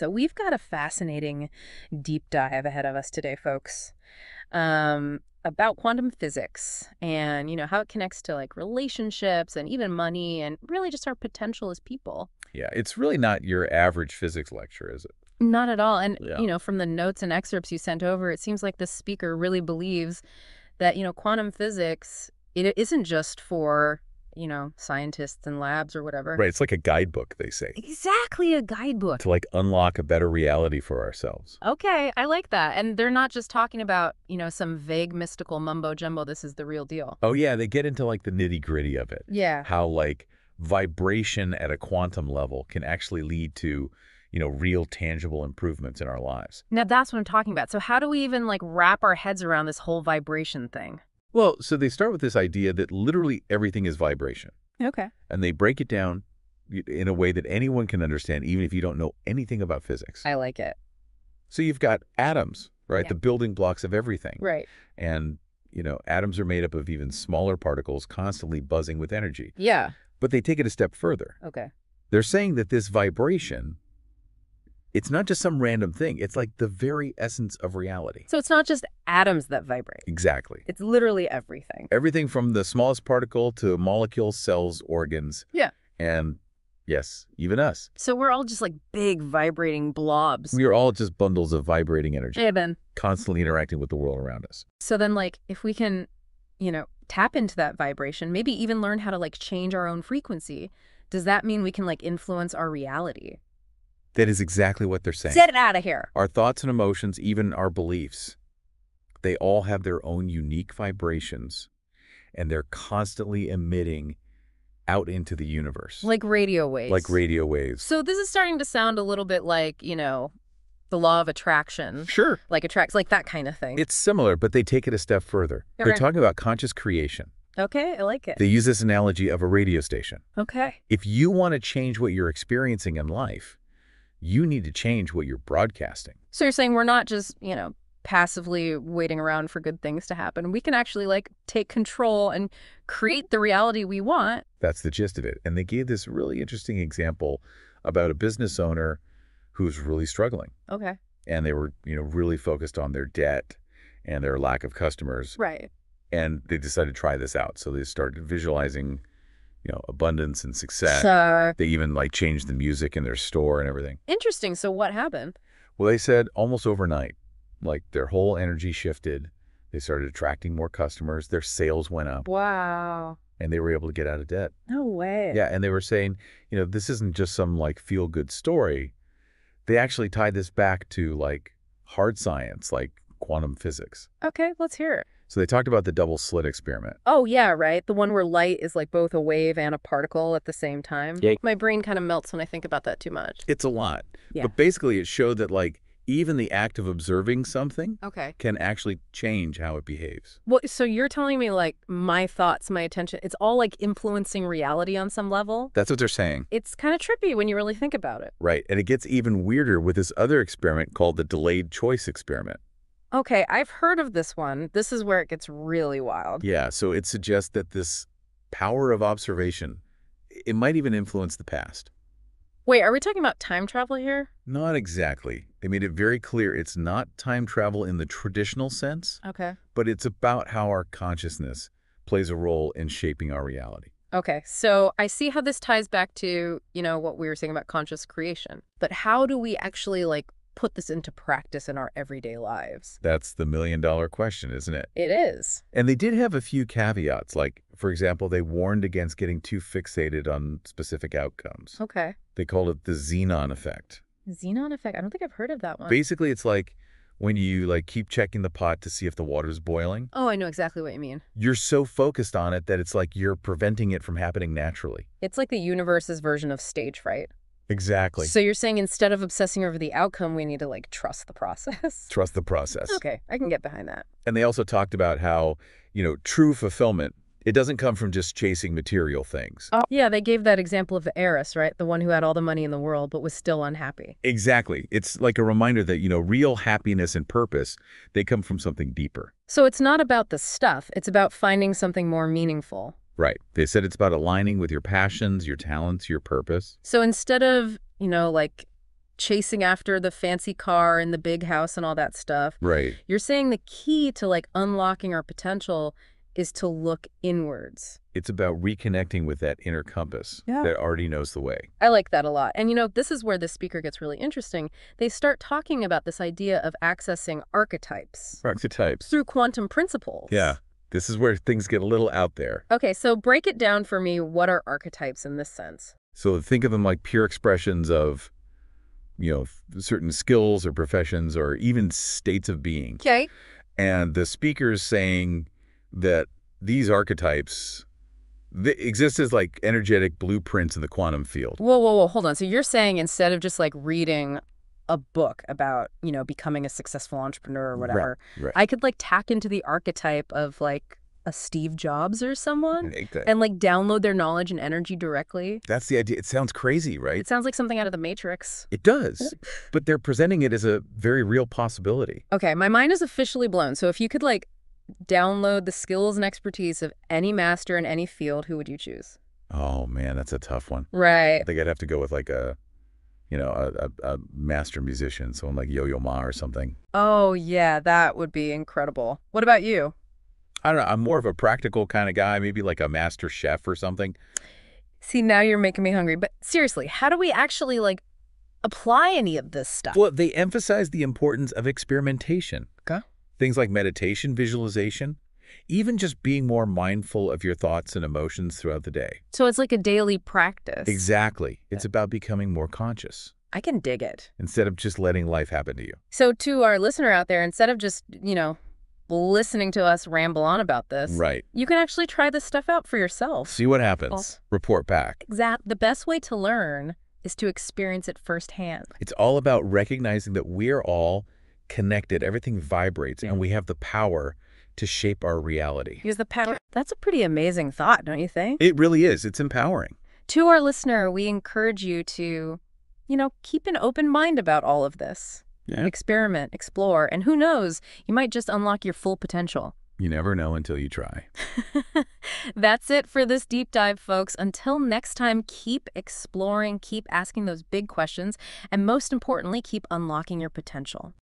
So we've got a fascinating deep dive ahead of us today, folks, about quantum physics and, how it connects to like relationships and even money and really just our potential as people. Yeah, it's really not your average physics lecture, is it? Not at all. And, Yeah. from the notes and excerpts you sent over, it seems like this speaker really believes that, quantum physics, it isn't just for, scientists and labs or whatever. Right, it's like a guidebook, they say, Exactly, a guidebook. to like unlock a better reality for ourselves. Okay, I like that. And they're not just talking about, some vague mystical mumbo jumbo. This is the real deal. Oh yeah, they get into like the nitty-gritty of it. Yeah. How like vibration at a quantum level can actually lead to, real tangible improvements in our lives. Now that's what I'm talking about. So how do we even like wrap our heads around this whole vibration thing? Well, so they start with this idea that literally everything is vibration. Okay. And they break it down in a way that anyone can understand, even if you don't know anything about physics. I like it. So you've got atoms, right? Yeah. The building blocks of everything. Right. And, atoms are made up of even smaller particles constantly buzzing with energy. Yeah. But they take it a step further. Okay. They're saying that this vibration, it's not just some random thing. It's like the very essence of reality. So it's not just atoms that vibrate. Exactly. It's literally everything. Everything from the smallest particle to molecules, cells, organs. Yeah. And yes, even us. So we're all just like big vibrating blobs. We are all just bundles of vibrating energy, Hey, Ben. constantly interacting with the world around us. So then like if we can, tap into that vibration, maybe even learn how to like change our own frequency, does that mean we can like influence our reality? That is exactly what they're saying. Get it out of here. Our thoughts and emotions, even our beliefs, they all have their own unique vibrations, and they're constantly emitting out into the universe. Like radio waves. Like radio waves. So this is starting to sound a little bit like, the law of attraction. Sure. Like attracts, like that kind of thing. It's similar, but they take it a step further. Okay. They're talking about conscious creation. Okay, I like it. They use this analogy of a radio station. Okay. If you want to change what you're experiencing in life, you need to change what you're broadcasting. So you're saying we're not just, passively waiting around for good things to happen. We can actually like take control and create the reality we want. That's the gist of it. And they gave this really interesting example about a business owner who's really struggling. Okay. And they were, really focused on their debt and their lack of customers. Right. And they decided to try this out. So they started visualizing, abundance and success. So They even like changed the music in their store and everything. interesting. So what happened? Well, they said almost overnight, like their whole energy shifted. They started attracting more customers. Their sales went up Wow. and they were able to get out of debt. No way. Yeah. And they were saying, this isn't just some like feel good story. They actually tied this back to like hard science, like quantum physics. Okay, let's hear it. So they talked about the double slit experiment. Oh, yeah, right. The one where light is like both a wave and a particle at the same time. Yeah. My brain kind of melts when I think about that too much. It's a lot. Yeah. But basically it showed that like even the act of observing something Okay. can actually change how it behaves. Well, so you're telling me like my thoughts, my attention, it's all like influencing reality on some level? That's what they're saying. It's kind of trippy when you really think about it. Right. And it gets even weirder with this other experiment called the delayed choice experiment. Okay, I've heard of this one. This is where it gets really wild. Yeah. So it suggests that this power of observation, it might even influence the past. Wait, are we talking about time travel here? Not exactly. They made it very clear it's not time travel in the traditional sense, Okay. but it's about how our consciousness plays a role in shaping our reality. Okay, so I see how this ties back to, what we were saying about conscious creation. But how do we actually, like, put this into practice in our everyday lives? That's the million-dollar question, isn't it? It is. And they did have a few caveats. Like, for example, they warned against getting too fixated on specific outcomes. Okay. They called it the xenon effect. Xenon effect. I don't think I've heard of that one. Basically, it's like when you like keep checking the pot to see if the water's boiling. Oh, I know exactly what you mean. You're so focused on it that it's like you're preventing it from happening naturally. It's like the universe's version of stage fright. Exactly. So you're saying instead of obsessing over the outcome, we need to, like, trust the process? Trust the process. Okay, I can get behind that. And they also talked about how, true fulfillment, it doesn't come from just chasing material things. Oh, yeah, they gave that example of the heiress, right? The one who had all the money in the world but was still unhappy. Exactly. It's like a reminder that, real happiness and purpose, they come from something deeper. So it's not about the stuff. It's about finding something more meaningful. Right. They said it's about aligning with your passions, your talents, your purpose. So instead of, like, chasing after the fancy car and the big house and all that stuff. Right. You're saying the key to like unlocking our potential is to look inwards. It's about reconnecting with that inner compass Yeah. that already knows the way. I like that a lot. And this is where the speaker gets really interesting. They start talking about this idea of accessing archetypes Archetypes. through quantum principles. Yeah. This is where things get a little out there. Okay, so break it down for me. What are archetypes in this sense? So think of them like pure expressions of, certain skills or professions or even states of being. Okay. And the speaker's saying that these archetypes, they exist as like energetic blueprints in the quantum field. Whoa, hold on. So you're saying instead of just like reading a book about, becoming a successful entrepreneur or whatever, Right. I could like tack into the archetype of like a Steve Jobs or someone Exactly. and like download their knowledge and energy directly. That's the idea. It sounds crazy, right? It sounds like something out of the Matrix. It does. But they're presenting it as a very real possibility. Okay, my mind is officially blown. So if you could like download the skills and expertise of any master in any field, who would you choose? Oh, man, that's a tough one. Right. I think I'd have to go with like a master musician, someone like Yo-Yo Ma or something. Oh, yeah, that would be incredible. What about you? I don't know. I'm more of a practical kind of guy, maybe like a master chef or something. See, now you're making me hungry. But seriously, how do we actually like apply any of this stuff? Well, they emphasize the importance of experimentation. Okay. Things like meditation, visualization, even just being more mindful of your thoughts and emotions throughout the day. So it's like a daily practice. Exactly. It's about becoming more conscious I can dig it. instead of just letting life happen to you. So to our listener out there, instead of just, listening to us ramble on about this, Right. you can actually try this stuff out for yourself. See what happens. Report back. The best way to learn is to experience it firsthand. It's all about recognizing that we're all connected. Everything vibrates, and we have the power to shape our reality. Use the power. That's a pretty amazing thought, don't you think? It really is. It's empowering. To our listener, we encourage you to, keep an open mind about all of this. Yeah. Experiment, explore, and who knows, you might just unlock your full potential. You never know until you try. That's it for this deep dive, folks. Until next time, keep exploring, keep asking those big questions, and most importantly, keep unlocking your potential.